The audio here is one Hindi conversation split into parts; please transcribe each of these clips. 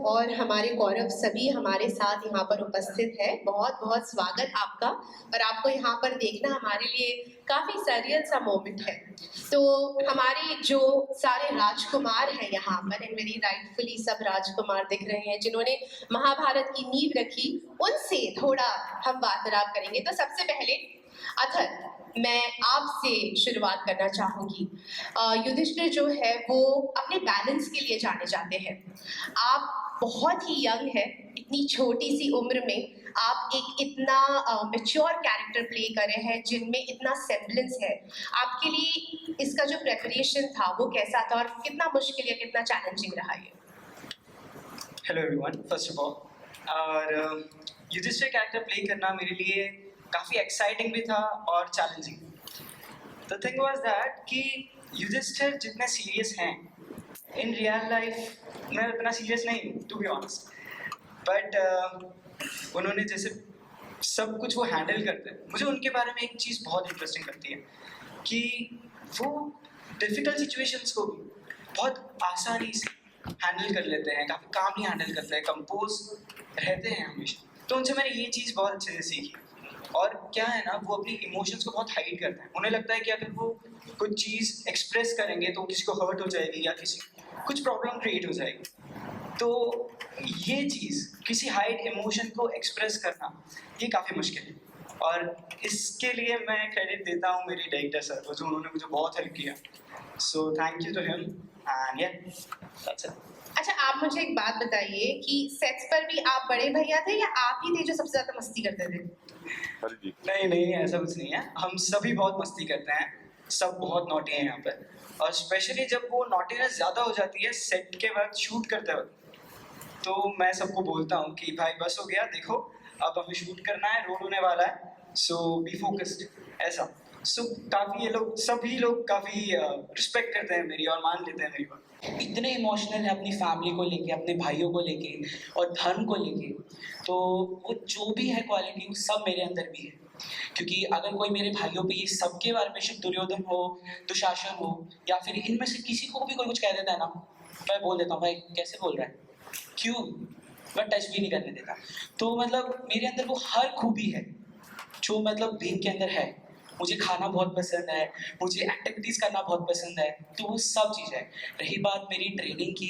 और हमारे गौरव सभी हमारे साथ यहाँ पर उपस्थित है। बहुत बहुत स्वागत आपका। और आपको यहाँ पर देखना हमारे लिए काफ़ी सरियल सा मोमेंट है। तो हमारे जो सारे राजकुमार हैं यहाँ पर, एंड वेरी राइटफुली सब राजकुमार दिख रहे हैं जिन्होंने महाभारत की नींव रखी, उनसे थोड़ा हम वार्तालाप करेंगे। तो सबसे पहले अथर, मैं आपसे शुरुआत करना चाहूँगी। युधिष्ठिर जो है वो अपने बैलेंस के लिए जाने जाते हैं। आप बहुत ही यंग है, इतनी छोटी सी उम्र में आप एक इतना मैच्योर कैरेक्टर प्ले कर रहे हैं जिनमें इतना सेम्बलेंस है। आपके लिए इसका जो प्रेपरेशन था वो कैसा था और कितना मुश्किल या कितना चैलेंजिंग रहा ये? Hello everyone, first of all, और युधिष्ठिर कैरेक्टर प्ले करना मेरे लिए काफ़ी एक्साइटिंग भी था और challenging. The thing was that कि युधिष्ठिर जितने सीरियस हैं इन रियल लाइफ मैं उतना सीरियस नहीं हूँ, टू बी ऑनेस्ट। बट उन्होंने जैसे सब कुछ वो हैंडल करते हैं, मुझे उनके बारे में एक चीज़ बहुत इंटरेस्टिंग लगती है कि वो डिफ़िकल्ट सिचुएशंस को भी बहुत आसानी से हैंडल कर लेते हैं, काफ़ी कामली हैंडल करते हैं, कंपोज रहते हैं हमेशा। तो उनसे मैंने ये चीज़ बहुत अच्छे से सीखी। और क्या है ना, वो अपनी इमोशंस को बहुत हाइड करते हैं। उन्हें लगता है कि अगर वो कुछ चीज़ एक्सप्रेस करेंगे तो किसी को हर्ट हो जाएगी या किसी कुछ प्रॉब्लम क्रिएट हो जाएगी। तो ये चीज़ किसी हाइड इमोशन को एक्सप्रेस करना ये काफ़ी मुश्किल है, और इसके लिए मैं क्रेडिट देता हूँ मेरी डायरेक्टर सर को, जो उन्होंने मुझे बहुत हेल्प किया। So thank you to him and या दैट्स इट। अच्छा, आप मुझे एक बात बताइए कि सेट्स पर भी आप बड़े भैया थे या आप ही थे जो सबसे ज्यादा मस्ती करते थे? नहीं नहीं, ऐसा कुछ नहीं है। हम सभी बहुत मस्ती करते हैं, सब बहुत नॉटी हैं यहाँ पर। और स्पेशली जब वो नॉटीनेस ज़्यादा हो जाती है सेट के वक्त, शूट करते वक्त, तो मैं सबको बोलता हूँ कि भाई बस हो गया, देखो अब हमें शूट करना है, रोल होने वाला है, सो बी फोकस्ड, ऐसा। सो काफ़ी ये लोग, सभी लोग काफ़ी रिस्पेक्ट करते हैं मेरी और मान लेते हैं मेरी बात। इतने इमोशनल है अपनी फैमिली को लेके, अपने भाइयों को लेके और धर्म को लेके। तो वो जो भी है क्वालिटी वो सब मेरे अंदर भी है। क्योंकि अगर कोई मेरे भाइयों पे ये सबके बारे में, शिव दुर्योधन हो, दुशासन हो, या फिर इनमें से किसी को भी कोई कुछ कह देता है ना, मैं बोल देता हूँ भाई कैसे बोल रहा है, क्यों, मैं टच भी नहीं करने देता। तो मतलब मेरे अंदर वो हर खूबी है जो मतलब भीम के अंदर है। मुझे खाना बहुत पसंद है, मुझे एक्टिविटीज़ करना बहुत पसंद है, तो वो सब चीज़ है। रही बात मेरी ट्रेनिंग की,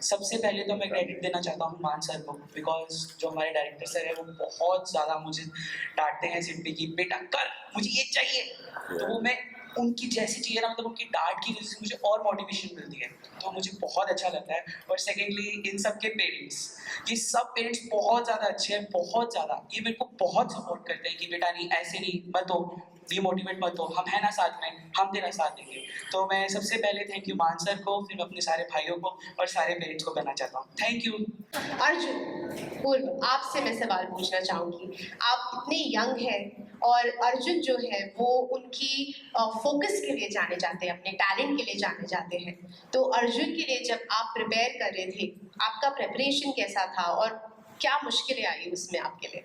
सबसे पहले तो मैं क्रेडिट देना चाहता हूँ मान सर को, बिकॉज जो हमारे डायरेक्टर सर है वो बहुत ज़्यादा मुझे डांटते हैं सिर पे कि बेटा कर, मुझे ये चाहिए। तो वो मैं उनकी जैसी चाहिए ना, मतलब उनकी डांट की वजह से मुझे और मोटिवेशन मिलती है, तो मुझे बहुत अच्छा लगता है। और सेकेंडली इन सब के पेरेंट्स, ये सब पेरेंट्स बहुत ज़्यादा अच्छे हैं, बहुत ज़्यादा। ये मेरे को बहुत सपोर्ट करते हैं कि बेटा नहीं, ऐसे नहीं, मत हो, डिमोटिवेट मत हो, हम है ना साथ में, हम तेरा साथ देंगे। तो मैं सबसे पहले थैंक यू मान सर को, फिर मैं अपने सारे भाइयों को और सारे पेरेंट्स को करना चाहता हूँ। Thank you. अर्जुन, पूर्व, आपसे मैं सवाल पूछना चाहूँगी। आप इतने यंग हैं और अर्जुन जो है वो उनकी फोकस के लिए जाने जाते हैं, अपने टैलेंट के लिए जाने जाते हैं। तो अर्जुन के लिए जब आप प्रिपेयर कर रहे थे, आपका प्रिपरेशन कैसा था और क्या मुश्किलें आई उसमें आपके लिए?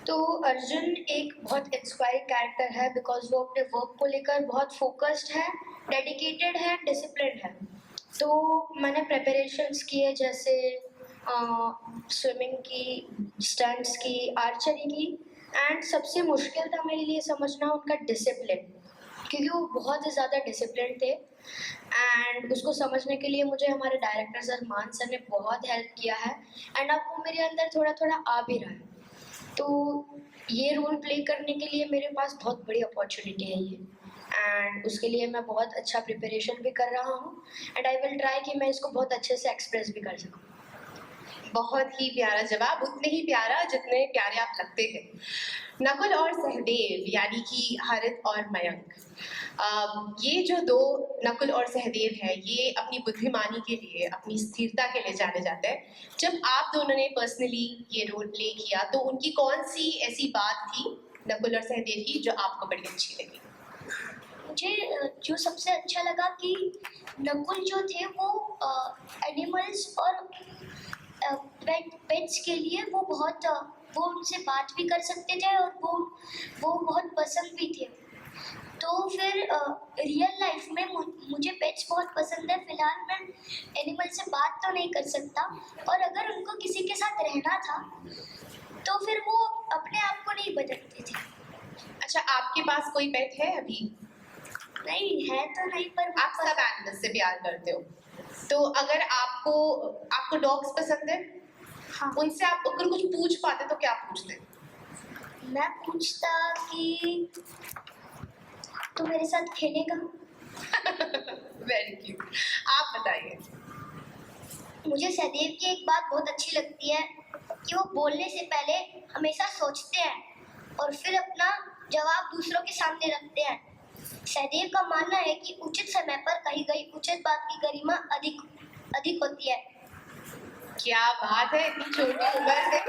तो अर्जुन एक बहुत इंस्पायरिंग कैरेक्टर है, बिकॉज वो अपने वर्क को लेकर बहुत फोकस्ड है, डेडिकेटेड है, डिसिप्लिन है। तो मैंने प्रिपरेशंस किए, जैसे स्विमिंग की, स्टंट्स की, आर्चरी की, एंड सबसे मुश्किल था मेरे लिए समझना उनका डिसिप्लिन, क्योंकि वो बहुत ही ज़्यादा डिसिप्लिन थे। एंड उसको समझने के लिए मुझे हमारे डायरेक्टर सर मान सर ने बहुत हेल्प किया है, एंड अब वो मेरे अंदर थोड़ा थोड़ा आ भी रहा है। तो ये रोल प्ले करने के लिए मेरे पास बहुत बड़ी अपॉर्चुनिटी है ये, एंड उसके लिए मैं बहुत अच्छा प्रिपरेशन भी कर रहा हूँ, एंड आई विल ट्राई कि मैं इसको बहुत अच्छे से एक्सप्रेस भी कर सकूँ। बहुत ही प्यारा जवाब, उतने ही प्यारा जितने प्यारे आप लगते हैं। नकुल और सहदेव, यानी कि हरित और मयंक, ये जो दो नकुल और सहदेव हैं, ये अपनी बुद्धिमानी के लिए, अपनी स्थिरता के लिए जाने जाते हैं। जब आप दोनों ने पर्सनली ये रोल प्ले किया तो उनकी कौन सी ऐसी बात थी नकुल और सहदेव की जो आपको बड़ी अच्छी लगी? मुझे जो सबसे अच्छा लगा कि नकुल जो थे वो एनिमल्स और पेट्स के लिए वो उनसे बात भी कर सकते थे, और वो बहुत पसंद भी थे। तो फिर रियल लाइफ में मुझे पेट्स बहुत पसंद है। फिलहाल मैं एनिमल से बात तो नहीं कर सकता, और अगर उनको किसी के साथ रहना था तो फिर वो अपने आप को नहीं बदलते थे। अच्छा, आपके पास कोई पेट है अभी? नहीं है तो नहीं, पर आप सब एनिमल्स से प्यार करते हो, तो अगर आपको डॉग्स पसंद है, हाँ, उनसे आप अगर कुछ पूछ पाते तो क्या पूछते? मैं पूछता कि तू मेरे साथ खेलेगा। Very cute. आप बताइए। मुझे सदैव की एक बात बहुत अच्छी लगती है कि वो बोलने से पहले हमेशा सोचते हैं और फिर अपना जवाब दूसरों के सामने रखते हैं। सदैव का मानना है कि उचित समय पर कही गई उचित बात की गरिमा अधिक होती है। क्या बात है, इतनी छोटी उम्र में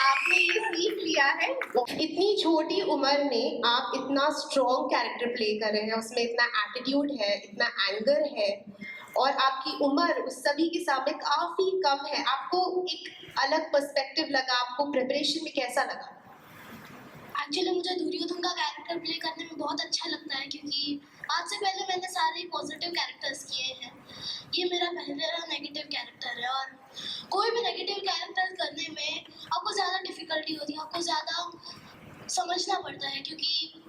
आपने ये सीख लिया है। इतनी छोटी उम्र में आप इतना स्ट्रॉन्ग कैरेक्टर प्ले कर रहे हैं, उसमें इतना एटीट्यूड है, इतना एंगर है, और आपकी उम्र उस सभी के सामने काफी कम है। आपको एक अलग पर्सपेक्टिव लगा? आपको प्रिपरेशन में कैसा लगा? एक्चुअली मुझे दुर्योधन का कैरेक्टर प्ले करने में बहुत अच्छा लगता है, क्योंकि आज से पहले मैंने सारे पॉजिटिव कैरेक्टर्स किए हैं। ये मेरा पहला नेगेटिव कैरेक्टर है, और कोई भी नेगेटिव कैरेक्टर करने में आपको ज़्यादा डिफ़िकल्टी होती है, आपको ज़्यादा समझना पड़ता है, क्योंकि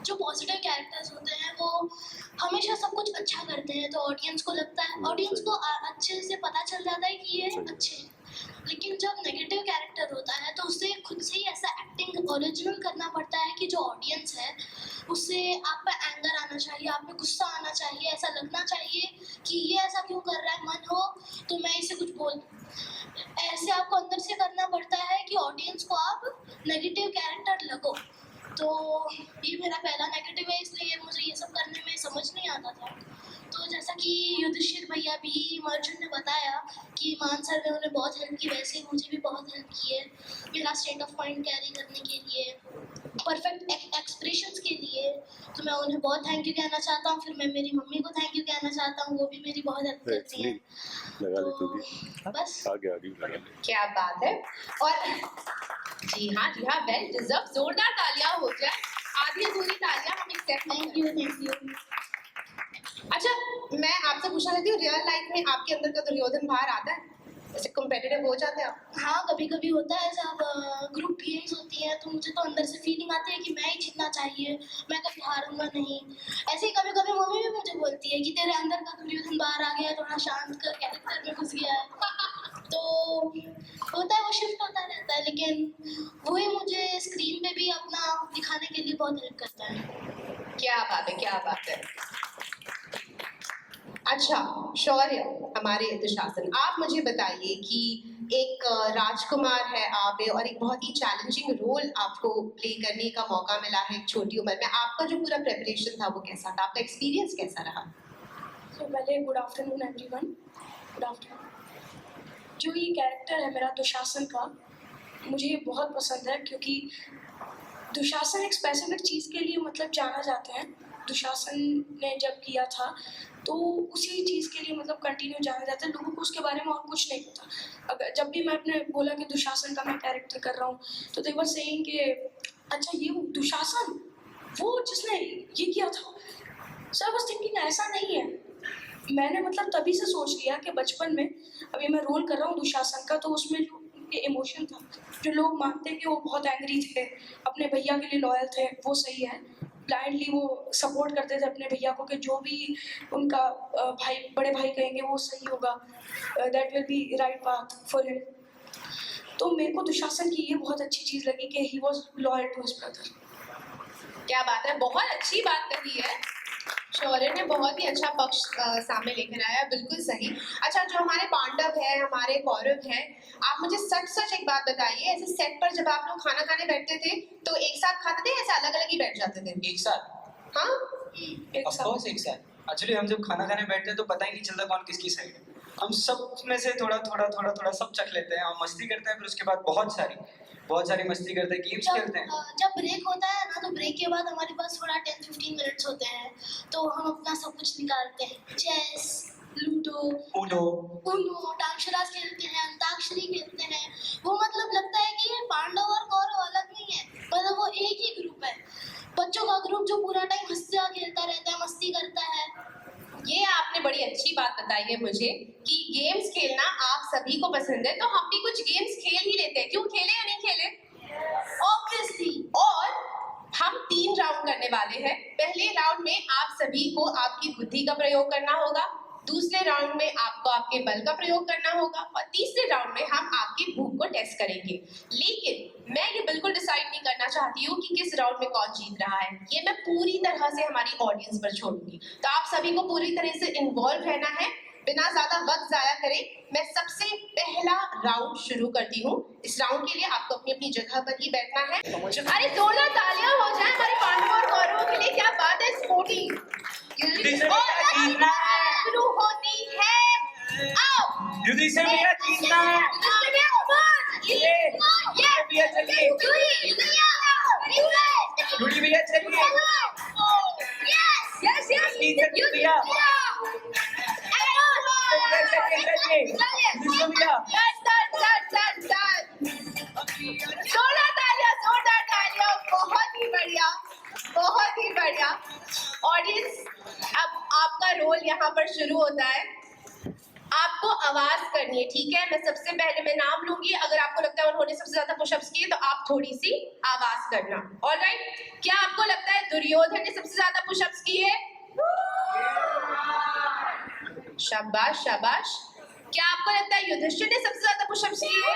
जो पॉजिटिव कैरेक्टर्स होते हैं वो हमेशा सब कुछ अच्छा करते हैं, तो ऑडियंस को लगता है, ऑडियंस को अच्छे से पता चल जाता है कि ये अच्छे हैं। लेकिन जब नेगेटिव कैरेक्टर होता है तो उसे खुद से ही ऐसा एक्टिंग ओरिजिनल करना पड़ता है कि जो ऑडियंस है उससे आप पे एंगर आना चाहिए, आप पे गुस्सा आना चाहिए, ऐसा लगना चाहिए कि ये ऐसा क्यों कर रहा है, मन हो तो मैं इसे कुछ बोल दूं। ऐसे आपको अंदर से करना पड़ता है कि ऑडियंस को आप नेगेटिव कैरेक्टर लगो। तो ये मेरा पहला नेगेटिव है, इसलिए मुझे ये सब करने में समझ नहीं आता था। तो जैसा कि युधिष्ठिर भैया भी अर्जुन ने बताया कि मान सर ने उन्हें बहुत हेल्प की, वैसे ही मुझे भी बहुत हेल्प की है मेरा स्टेट ऑफ माइंड कैरी करने के लिए, परफेक्ट एक्सप्रेशंस के लिए। तो मैं उन्हें बहुत थैंक यू कहना चाहता हूँ। फिर मैं मेरी मम्मी को थैंक यू कहना चाहता हूँ, वो भी मेरी बहुत हेल्प करती हैं। तो बस आगे क्या बात है। और जी हाँ, वेल डिजर्व। जोरदार तालियां हो जाए, आधी अधूरी तालियां हम एक्सेप्ट नहीं थैंक यू। अच्छा, मैं आपसे पूछना चाहती हूँ, रियल लाइफ में आपके अंदर का दुर्योधन बाहर आता है? ऐसे कॉम्पिटिटिव हो जाते हैं आप? हाँ, कभी कभी होता है, जब ग्रुप गेम्स होती है तो मुझे तो अंदर से फीलिंग आती है कि मैं ही जीतना चाहिए, मैं कभी हारूंगा नहीं। ऐसे ही कभी कभी मम्मी भी मुझे बोलती है कि तेरे अंदर का दुर्योधन बाहर आ गया है, थोड़ा शांत कर, कैरेक्टर में घुस गया है। तो होता है, वो शिफ्ट होता रहता है, लेकिन वही मुझे स्क्रीन पे भी अपना दिखाने के लिए बहुत हेल्प करता है। क्या बात है, क्या बात है। अच्छा, शौर्य, हमारे दुशासन, आप मुझे बताइए कि एक राजकुमार है आप, और एक बहुत ही चैलेंजिंग रोल आपको प्ले करने का मौका मिला है एक छोटी उम्र में। आपका जो पूरा प्रिपरेशन था वो कैसा था? आपका एक्सपीरियंस कैसा रहा? तो पहले good afternoon everyone. Good afternoon. जो ये कैरेक्टर है मेरा दुशासन का, मुझे ये बहुत पसंद है, क्योंकि दुशासन एक स्पेसिफिक चीज़ के लिए मतलब जाना जाता है। दुशासन ने जब किया था तो उसी चीज़ के लिए मतलब कंटिन्यू जाना जाता है, लोगों को उसके बारे में और कुछ नहीं पता। अगर जब भी मैं अपने बोला कि दुशासन का मैं कैरेक्टर कर रहा हूँ, तो दे वर सेइंग कि अच्छा ये दुशासन, वो जिसने ये किया था। सो आई वाज थिंकिंग ऐसा नहीं है। मैंने मतलब तभी से सोच लिया कि बचपन में, अभी मैं रोल कर रहा हूँ दुशासन का, तो उसमें जो इमोशन था, जो लोग मानते हैं कि वो बहुत एंग्री थे, अपने भैया के लिए लॉयल थे, वो सही है। ब्लाइंडली वो सपोर्ट करते थे अपने भैया को कि जो भी उनका भाई, बड़े भाई कहेंगे वो सही होगा, that will be right path for him. तो मेरे को दुशासन की ये बहुत अच्छी चीज़ लगी कि he was loyal to his brother. क्या बात है, बहुत अच्छी बात कही है शौर्य ने, बहुत ही अच्छा पक्ष सामने लेकर आया, बिल्कुल सही। अच्छा, जो हमारे पांडव है, हमारे कौरव हैं, आप मुझे सच एक बात बताइए, ऐसे सेट पर जब आप लोग खाना खाने बैठते थे तो एक साथ खाते थे, ऐसे अलग अलग ही बैठ जाते थे? एक साथ, हाँ, ऑफ कोर्स एक साथ। एक्चुअली हम जब खाना खाने बैठते हैं तो पता ही नहीं चलता कौन किसकी साइड है। हम सब में से थोड़ा थोड़ा सब चख लेते हैं और मस्ती करते हैं। फिर उसके बाद बहुत सारी मस्ती करते हैं, गेम्स खेलते हैं। जब ब्रेक होता है ना, तो ब्रेक के बाद हमारे पास थोड़ा 10-15 मिनट्स होते हैं, तो हम अपना सब कुछ निकालते हैं। चेस, लूडो, उनो, टांगशराज खेलते हैं, अंताक्षरी खेलते हैं। वो मतलब लगता है कि ये पांडव और कौरव अलग नहीं है, मतलब वो एक ही ग्रुप है। बच्चों का ग्रुप जो पूरा टाइम हंसता खेलता रहता है, मस्ती करता है। ये आपने बड़ी अच्छी बात बताई है मुझे कि गेम्स खेलना आप सभी को पसंद है, तो हम भी कुछ गेम्स खेल ही लेते हैं। क्यों खेले या नहीं खेले? ऑब्वियसली। और हम 3 राउंड करने वाले हैं। पहले राउंड में आप सभी को आपकी बुद्धि का प्रयोग करना होगा, दूसरे राउंड में आपको आपके बल का प्रयोग करना होगा और तीसरे राउंड में हम आपकी भूख को टेस्ट करेंगे। लेकिन मैं ये बिल्कुल डिसाइड नहीं करना चाहती हूँ कि किस राउंड में कौन जीत रहा है। ये मैं पूरी तरह से हमारी ऑडियंस पर छोड़ूंगी, तो आप सभी को पूरी तरह से इन्वॉल्व रहना है। बिना ज्यादा वक्त जाया करे मैं सबसे पहला राउंड शुरू करती हूँ। इस राउंड के लिए आपको अपनी अपनी जगह पर ही बैठना है। अरे जोरदार तालियां हो जाए हमारे पांडवों और कौरवों के लिए। क्या बात है स्पोर्टी। शुरू होती है। आओ युधिष्ठिर भैया जीतना है। युधि भैया चलिए। यस यस युधिष्ठिर भैया जोरदार तालियां। बहुत ही बढ़िया। ऑडियंस, अब आपका रोल यहाँ पर शुरू होता है। आपको आवाज करनी है, ठीक है? मैं सबसे पहले मैं नाम लूंगी, अगर आपको लगता है उन्होंने सबसे ज्यादा पुशअप्स किए तो आप थोड़ी सी आवाज करना। ऑलराइट, क्या आपको लगता है दुर्योधन ने सबसे ज्यादा पुशअप्स किए? शाबाश शाबाश। क्या आपको लगता है युधिष्ठिर ने सबसे ज्यादा पुशअप्स किए?